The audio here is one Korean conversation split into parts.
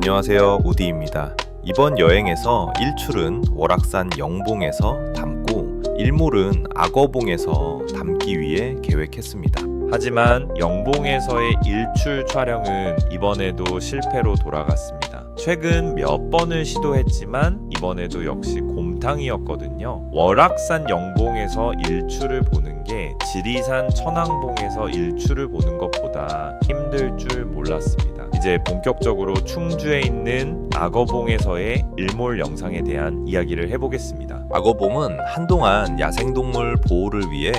안녕하세요, 우디입니다. 이번 여행에서 일출은 월악산 영봉에서 담고 일몰은 악어봉에서 담기 위해 계획했습니다. 하지만 영봉에서의 일출 촬영은 이번에도 실패로 돌아갔습니다. 최근 몇 번을 시도했지만 이번에도 역시 곰탕이었거든요. 월악산 영봉에서 일출을 보는 게 지리산 천왕봉에서 일출을 보는 것보다 힘들 줄 몰랐습니다. 이제 본격적으로 충주에 있는 악어봉에서의 일몰 영상에 대한 이야기를 해보겠습니다. 악어봉은 한동안 야생동물 보호를 위해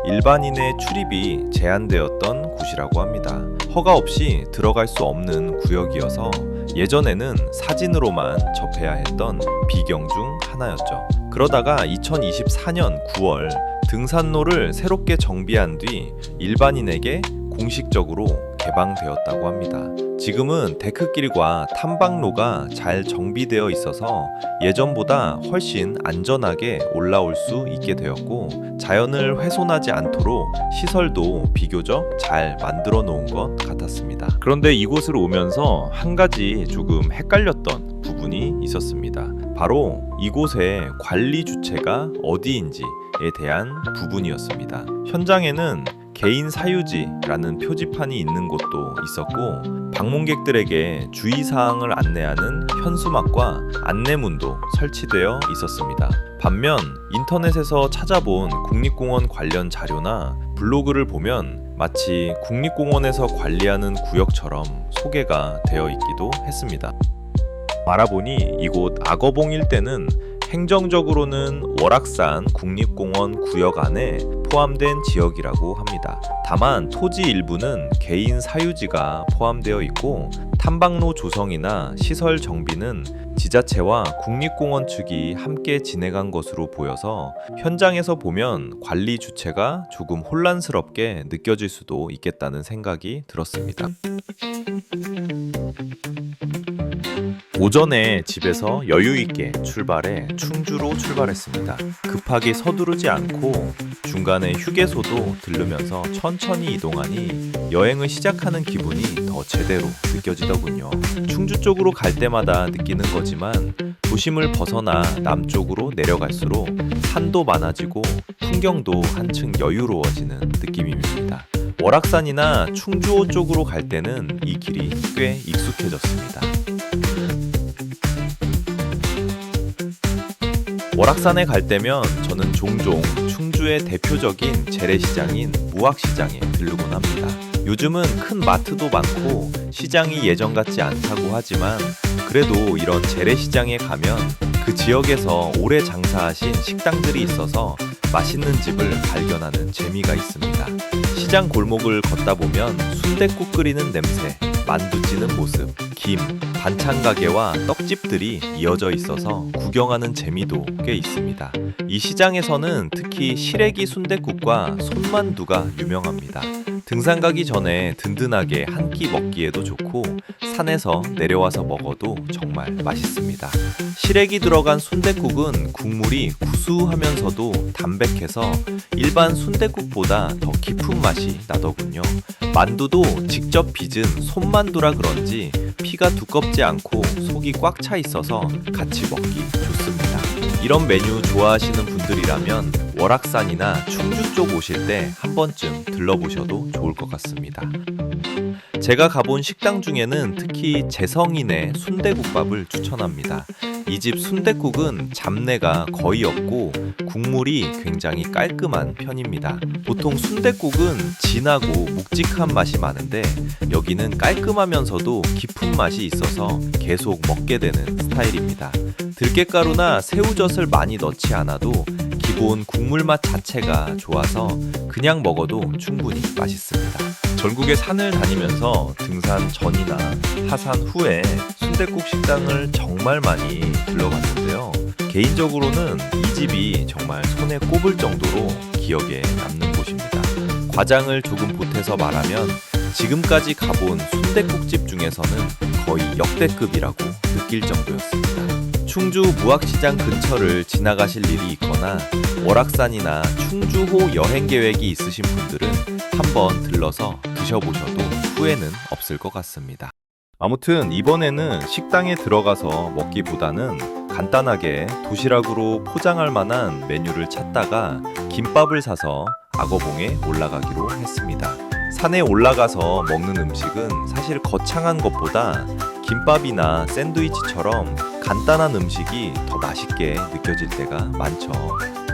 일반인의 출입이 제한되었던 곳이라고 합니다. 허가 없이 들어갈 수 없는 구역이어서 예전에는 사진으로만 접해야 했던 비경 중 하나였죠. 그러다가 2024년 9월 등산로를 새롭게 정비한 뒤 일반인에게 공식적으로 개방되었다고 합니다. 지금은 데크길과 탐방로가 잘 정비되어 있어서 예전보다 훨씬 안전하게 올라올 수 있게 되었고, 자연을 훼손하지 않도록 시설도 비교적 잘 만들어 놓은 것 같았습니다. 그런데 이곳을 오면서 한 가지 조금 헷갈렸던 부분이 있었습니다. 바로 이곳의 관리 주체가 어디인지에 대한 부분이었습니다. 현장에는 개인 사유지라는 표지판이 있는 곳도 있었고, 방문객들에게 주의사항을 안내하는 현수막과 안내문도 설치되어 있었습니다. 반면 인터넷에서 찾아본 국립공원 관련 자료나 블로그를 보면 마치 국립공원에서 관리하는 구역처럼 소개가 되어 있기도 했습니다. 알아보니 이곳 악어봉 일대는 행정적으로는 월악산 국립공원 구역 안에 포함된 지역이라고 합니다. 다만 토지 일부는 개인 사유지가 포함되어 있고, 탐방로 조성이나 시설 정비는 지자체와 국립공원 측이 함께 진행한 것으로 보여서 현장에서 보면 관리 주체가 조금 혼란스럽게 느껴질 수도 있겠다는 생각이 들었습니다. 오전에 집에서 여유있게 출발해 충주로 출발했습니다. 급하게 서두르지 않고 중간에 휴게소도 들르면서 천천히 이동하니 여행을 시작하는 기분이 더 제대로 느껴지더군요. 충주 쪽으로 갈 때마다 느끼는 거지만 도심을 벗어나 남쪽으로 내려갈수록 산도 많아지고 풍경도 한층 여유로워지는 느낌입니다. 월악산이나 충주호 쪽으로 갈 때는 이 길이 꽤 익숙해졌습니다. 월악산에 갈 때면 저는 종종 충주의 대표적인 재래시장인 무학시장에 들르곤 합니다. 요즘은 큰 마트도 많고 시장이 예전 같지 않다고 하지만 그래도 이런 재래시장에 가면 그 지역에서 오래 장사하신 식당들이 있어서 맛있는 집을 발견하는 재미가 있습니다. 시장 골목을 걷다 보면 순댓국 끓이는 냄새, 만두 찌는 모습, 김, 반찬 가게와 떡집들이 이어져 있어서 구경하는 재미도 꽤 있습니다. 이 시장에서는 특히 시래기 순댓국과 손만두가 유명합니다. 등산 가기 전에 든든하게 한 끼 먹기에도 좋고 산에서 내려와서 먹어도 정말 맛있습니다. 시래기 들어간 순댓국은 국물이 구수하면서도 담백해서 일반 순댓국보다 더 깊은 맛이 나더군요. 만두도 직접 빚은 손만두라 그런지 피가 두껍지 않고 속이 꽉 차 있어서 같이 먹기 좋습니다. 이런 메뉴 좋아하시는 분들이라면 월악산이나 충주 쪽 오실 때 한 번쯤 들러보셔도 좋을 것 같습니다. 제가 가본 식당 중에는 특히 재성인의 순대국밥을 추천합니다. 이 집 순댓국은 잡내가 거의 없고 국물이 굉장히 깔끔한 편입니다. 보통 순댓국은 진하고 묵직한 맛이 많은데 여기는 깔끔하면서도 깊은 맛이 있어서 계속 먹게 되는 스타일입니다. 들깨가루나 새우젓을 많이 넣지 않아도 기본 국물 맛 자체가 좋아서 그냥 먹어도 충분히 맛있습니다. 전국의 산을 다니면서 등산 전이나 하산 후에 순댓국 식당을 정말 많이 들러갔는데요. 개인적으로는 이 집이 정말 손에 꼽을 정도로 기억에 남는 곳입니다. 과장을 조금 보태서 말하면 지금까지 가본 순댓국집 중에서는 거의 역대급이라고 느낄 정도였습니다. 충주 무학시장 근처를 지나가실 일이 있거나 월악산이나 충주호 여행 계획이 있으신 분들은 한번 들러서 드셔보셔도 후회는 없을 것 같습니다. 아무튼 이번에는 식당에 들어가서 먹기보다는 간단하게 도시락으로 포장할 만한 메뉴를 찾다가 김밥을 사서 악어봉에 올라가기로 했습니다. 산에 올라가서 먹는 음식은 사실 거창한 것보다 김밥이나 샌드위치처럼 간단한 음식이 더 맛있게 느껴질 때가 많죠.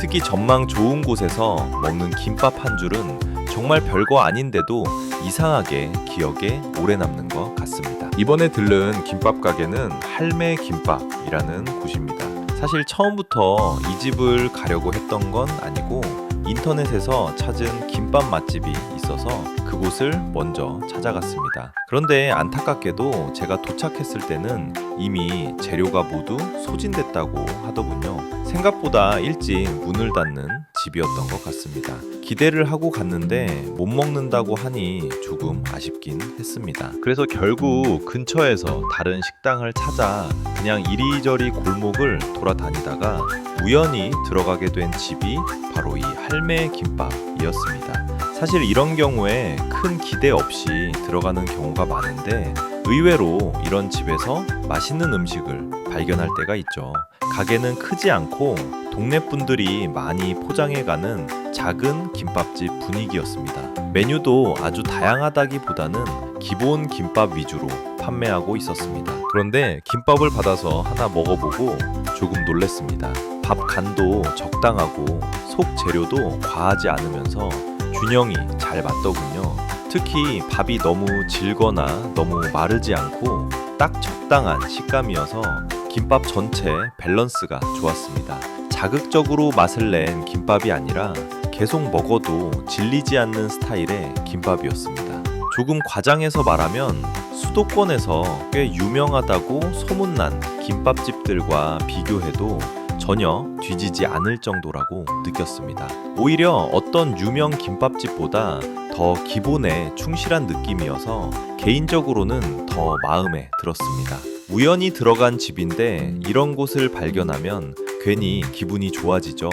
특히 전망 좋은 곳에서 먹는 김밥 한 줄은 정말 별거 아닌데도 이상하게 기억에 오래 남는 것 같습니다. 이번에 들른 김밥 가게는 할매 김밥이라는 곳입니다. 사실 처음부터 이 집을 가려고 했던 건 아니고 인터넷에서 찾은 김밥 맛집이 있어서 그곳을 먼저 찾아갔습니다. 그런데 안타깝게도 제가 도착했을 때는 이미 재료가 모두 소진됐다고 하더군요. 생각보다 일찍 문을 닫는 집이었던 것 같습니다. 기대를 하고 갔는데 못 먹는다고 하니 조금 아쉽긴 했습니다. 그래서 결국 근처에서 다른 식당을 찾아 그냥 이리저리 골목을 돌아다니다가 우연히 들어가게 된 집이 바로 이 할매 김밥이었습니다. 사실 이런 경우에 큰 기대 없이 들어가는 경우가 많은데 의외로 이런 집에서 맛있는 음식을 발견할 때가 있죠. 가게는 크지 않고 동네 분들이 많이 포장해가는 작은 김밥집 분위기였습니다. 메뉴도 아주 다양하다기보다는 기본 김밥 위주로 판매하고 있었습니다. 그런데 김밥을 받아서 하나 먹어보고 조금 놀랐습니다. 밥 간도 적당하고 속 재료도 과하지 않으면서 균형이 잘 맞더군요. 특히 밥이 너무 질거나 너무 마르지 않고 딱 적당한 식감이어서 김밥 전체 밸런스가 좋았습니다. 자극적으로 맛을 낸 김밥이 아니라 계속 먹어도 질리지 않는 스타일의 김밥이었습니다. 조금 과장해서 말하면 수도권에서 꽤 유명하다고 소문난 김밥집들과 비교해도 전혀 뒤지지 않을 정도라고 느꼈습니다. 오히려 어떤 유명 김밥집보다 더 기본에 충실한 느낌이어서 개인적으로는 더 마음에 들었습니다. 우연히 들어간 집인데 이런 곳을 발견하면 괜히 기분이 좋아지죠.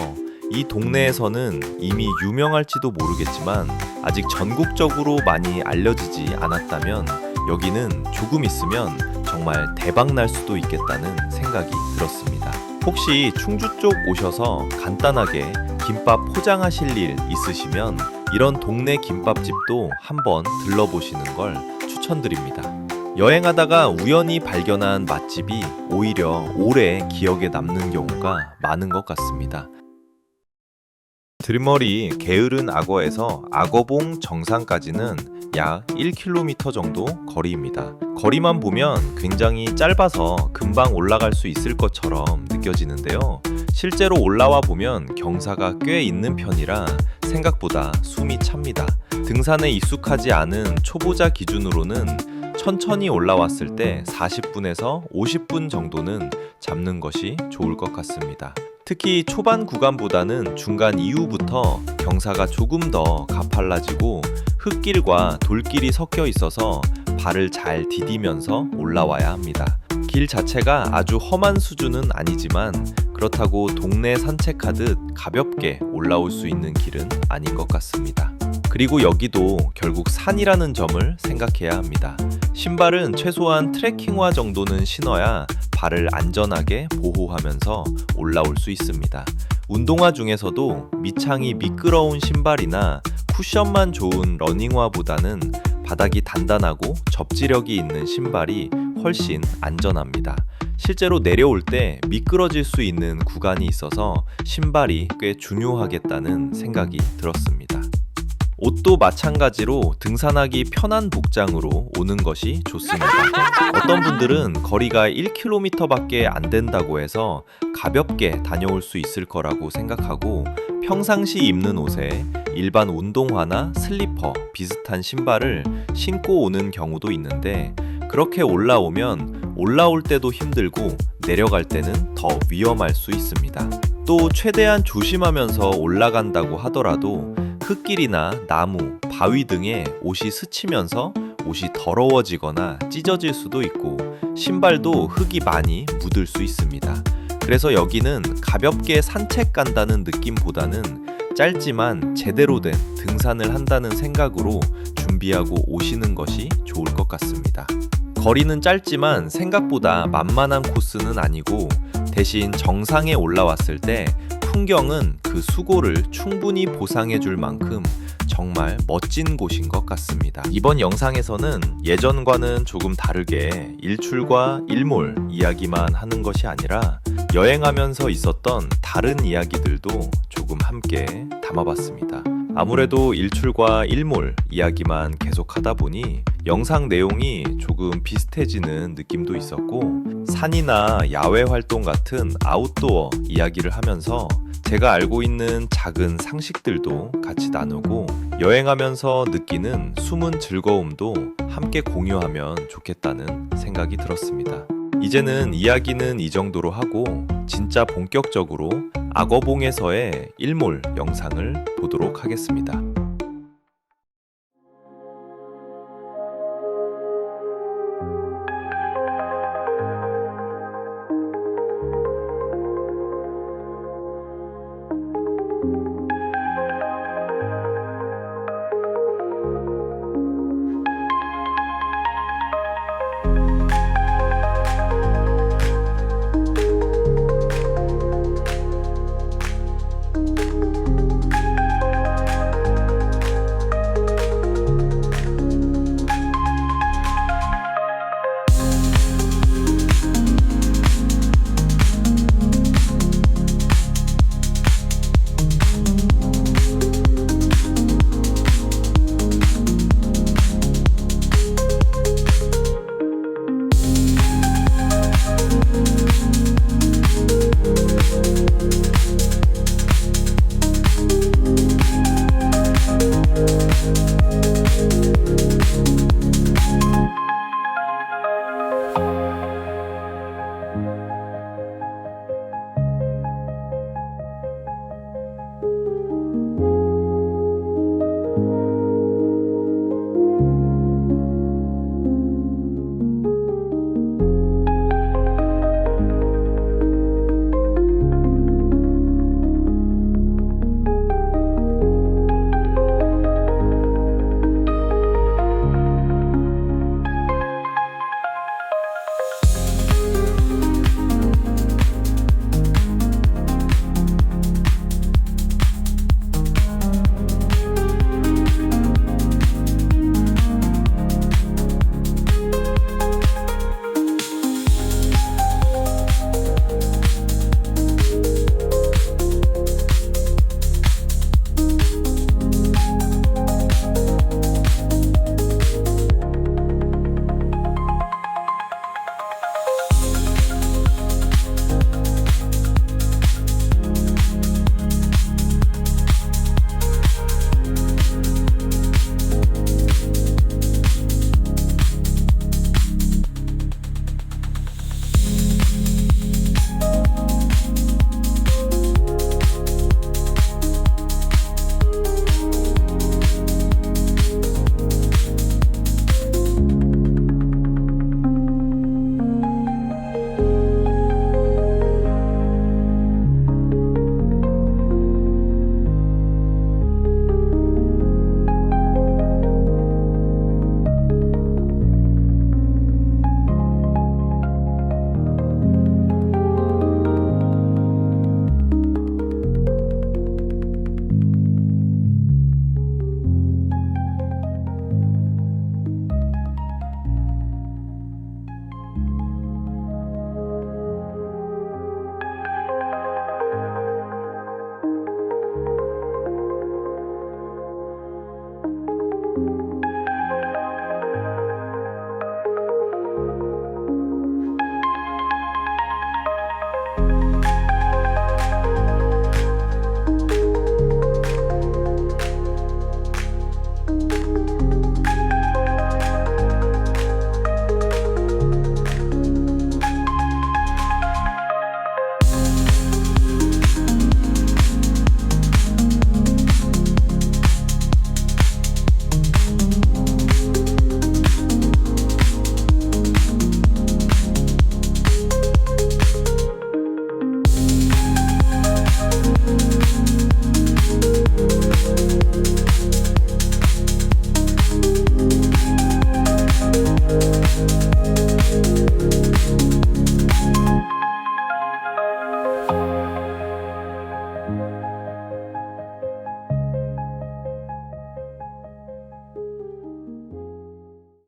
이 동네에서는 이미 유명할지도 모르겠지만 아직 전국적으로 많이 알려지지 않았다면 여기는 조금 있으면 정말 대박 날 수도 있겠다는 생각이 들었습니다. 혹시 충주 쪽 오셔서 간단하게 김밥 포장하실 일 있으시면 이런 동네 김밥집도 한번 들러보시는 걸 추천드립니다. 여행하다가 우연히 발견한 맛집이 오히려 오래 기억에 남는 경우가 많은 것 같습니다. 들머리 게으른 악어에서 악어봉 정상까지는 약 1km 정도 거리입니다. 거리만 보면 굉장히 짧아서 금방 올라갈 수 있을 것처럼 느껴지는데요. 실제로 올라와 보면 경사가 꽤 있는 편이라 생각보다 숨이 찹니다. 등산에 익숙하지 않은 초보자 기준으로는 천천히 올라왔을 때 40분에서 50분 정도는 잡는 것이 좋을 것 같습니다. 특히 초반 구간보다는 중간 이후부터 경사가 조금 더 가팔라지고 흙길과 돌길이 섞여 있어서 발을 잘 디디면서 올라와야 합니다. 길 자체가 아주 험한 수준은 아니지만 그렇다고 동네 산책하듯 가볍게 올라올 수 있는 길은 아닌 것 같습니다. 그리고 여기도 결국 산이라는 점을 생각해야 합니다. 신발은 최소한 트레킹화 정도는 신어야 발을 안전하게 보호하면서 올라올 수 있습니다. 운동화 중에서도 밑창이 미끄러운 신발이나 쿠션만 좋은 러닝화보다는 바닥이 단단하고 접지력이 있는 신발이 훨씬 안전합니다. 실제로 내려올 때 미끄러질 수 있는 구간이 있어서 신발이 꽤 중요하겠다는 생각이 들었습니다. 옷도 마찬가지로 등산하기 편한 복장으로 오는 것이 좋습니다. 어떤 분들은 거리가 1km밖에 안 된다고 해서 가볍게 다녀올 수 있을 거라고 생각하고 평상시 입는 옷에 일반 운동화나 슬리퍼 비슷한 신발을 신고 오는 경우도 있는데 그렇게 올라오면 올라올 때도 힘들고 내려갈 때는 더 위험할 수 있습니다. 또 최대한 조심하면서 올라간다고 하더라도 흙길이나 나무, 바위 등에 옷이 스치면서 옷이 더러워지거나 찢어질 수도 있고 신발도 흙이 많이 묻을 수 있습니다. 그래서 여기는 가볍게 산책 간다는 느낌보다는 짧지만 제대로 된 등산을 한다는 생각으로 준비하고 오시는 것이 좋을 것 같습니다. 거리는 짧지만 생각보다 만만한 코스는 아니고 대신 정상에 올라왔을 때 풍경은 그 수고를 충분히 보상해 줄 만큼 정말 멋진 곳인 것 같습니다. 이번 영상에서는 예전과는 조금 다르게 일출과 일몰 이야기만 하는 것이 아니라 여행하면서 있었던 다른 이야기들도 조금 함께 담아봤습니다. 아무래도 일출과 일몰 이야기만 계속하다 보니 영상 내용이 조금 비슷해지는 느낌도 있었고, 산이나 야외 활동 같은 아웃도어 이야기를 하면서 제가 알고 있는 작은 상식들도 같이 나누고 여행하면서 느끼는 숨은 즐거움도 함께 공유하면 좋겠다는 생각이 들었습니다. 이제는 이야기는 이 정도로 하고 진짜 본격적으로 악어봉에서의 일몰 영상을 보도록 하겠습니다.